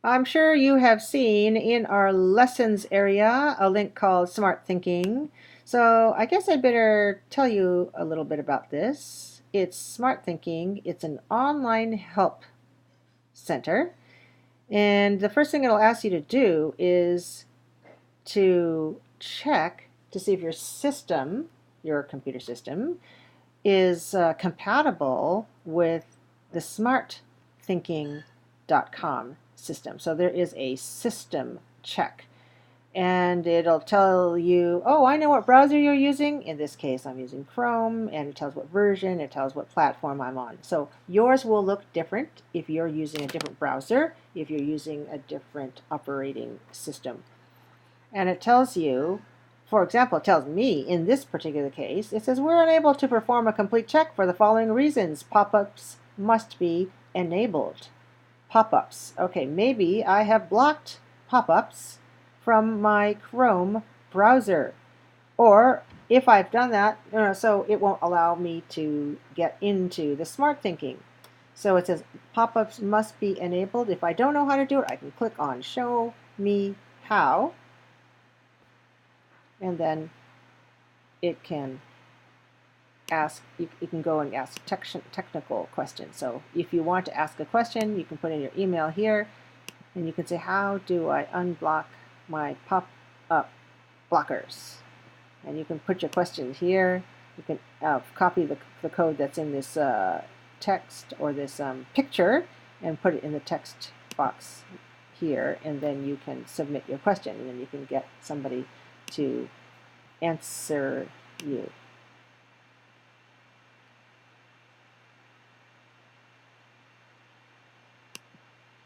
I'm sure you have seen in our lessons area a link called Smart Thinking. So I guess I'd better tell you a little bit about this. It's Smart Thinking. It's an online help center. And the first thing it'll ask you to do is to check to see if your system, your computer system, is compatible with the smartthinking.com system. So there is a system check. And it'll tell you, oh, I know what browser you're using. In this case, I'm using Chrome, and it tells what version, it tells what platform I'm on. So yours will look different if you're using a different browser, if you're using a different operating system. And it tells you, for example, it tells me in this particular case, it says we're unable to perform a complete check for the following reasons. Pop-ups must be enabled. Pop-ups. Okay, maybe I have blocked pop-ups from my Chrome browser. Or if I've done that, so it won't allow me to get into the Smart Thinking. So it says pop-ups must be enabled. If I don't know how to do it, I can click on Show Me How. And then it can ask, you can go and ask technical questions. So if you want to ask a question, you can put in your email here, and you can say, how do I unblock my pop-up blockers? And you can put your question here. You can copy the code that's in this text or this picture and put it in the text box here, and then you can submit your question, and then you can get somebody to answer you.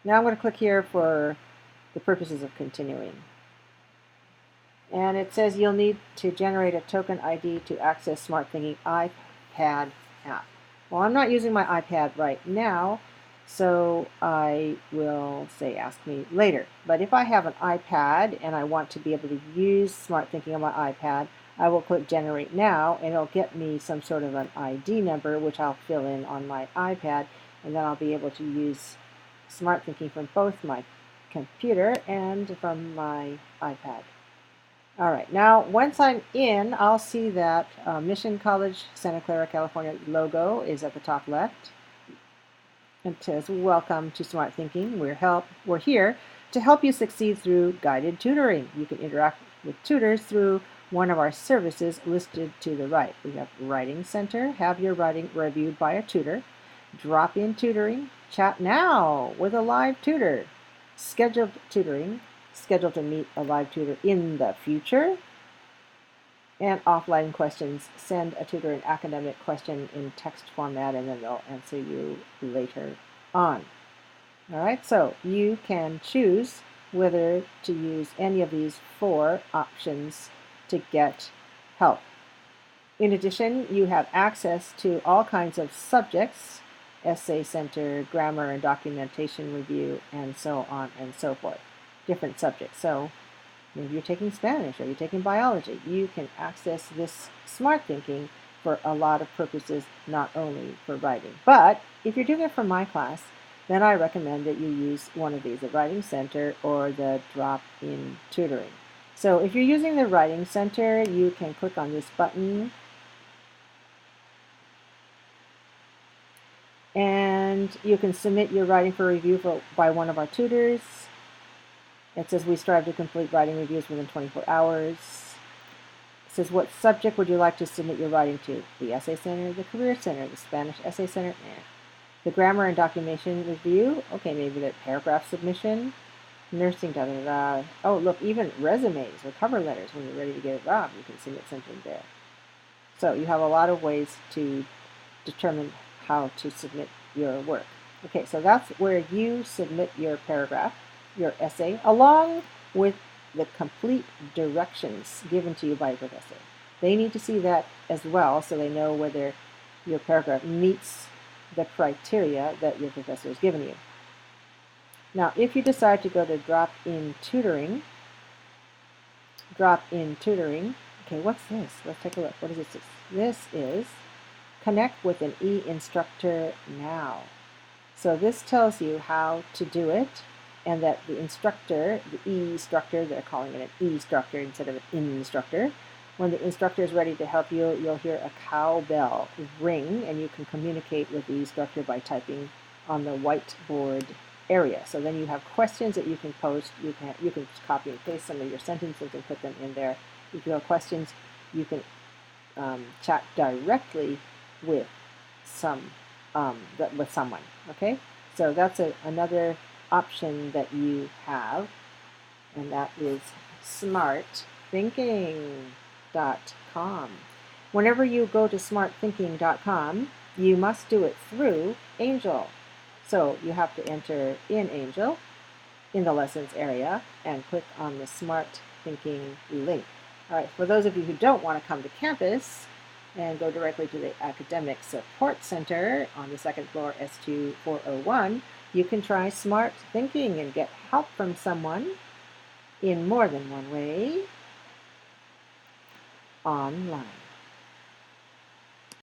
Now I'm going to click here for the purposes of continuing. And it says you'll need to generate a token ID to access Smart Thinking iPad app. Well, I'm not using my iPad right now, so I will say ask me later. But if I have an iPad and I want to be able to use Smart Thinking on my iPad, I will click Generate Now, and it'll get me some sort of an ID number, which I'll fill in on my iPad, and then I'll be able to use Smart Thinking from both my computer and from my iPad. All right, now once I'm in, I'll see that Mission College Santa Clara, California logo is at the top left. It says, welcome to Smart Thinking. We're here to help you succeed through guided tutoring. You can interact with tutors through one of our services listed to the right. We have Writing Center, have your writing reviewed by a tutor, drop-in tutoring, chat now with a live tutor, scheduled tutoring, scheduled to meet a live tutor in the future, and offline questions. Send a tutor an academic question in text format, and then they'll answer you later on. All right, so you can choose whether to use any of these 4 options to get help. In addition, you have access to all kinds of subjects, essay center, grammar and documentation review, and so on and so forth. Different subjects. So maybe you're taking Spanish or you're taking biology. You can access this Smart Thinking for a lot of purposes, not only for writing. But if you're doing it for my class, then I recommend that you use one of these, the Writing Center or the drop-in tutoring. So if you're using the Writing Center, you can click on this button and you can submit your writing for review by one of our tutors. It says we strive to complete writing reviews within 24 hours. It says what subject would you like to submit your writing to? The Essay Center, the Career Center, the Spanish Essay Center, the Grammar and Documentation Review, okay, maybe the paragraph submission, nursing, da-da-da. Oh, look, even resumes or cover letters when you're ready to get a job, you can submit something there. So you have a lot of ways to determine how to submit your work. Okay, so that's where you submit your paragraph, your essay, along with the complete directions given to you by your professor. They need to see that as well, so they know whether your paragraph meets the criteria that your professor has given you. Now, if you decide to go to drop-in tutoring, okay, what's this? Let's take a look. What is this? This is connect with an e-instructor now. So this tells you how to do it. and that the instructor, the e-instructor, they're calling it an e-instructor instead of an instructor. When the instructor is ready to help you, you'll hear a cowbell ring, and you can communicate with the instructor by typing on the whiteboard area. So then you have questions that you can post. You can just copy and paste some of your sentences and put them in there. If you have questions, you can chat directly with with someone. Okay, so that's another option that you have, and that is smartthinking.com. Whenever you go to smarthinking.com, you must do it through Angel. So you have to enter in Angel in the lessons area and click on the Smart Thinking link. All right, for those of you who don't want to come to campus and go directly to the Academic Support Center on the second floor, S2 401, you can try Smart Thinking and get help from someone in more than one way online.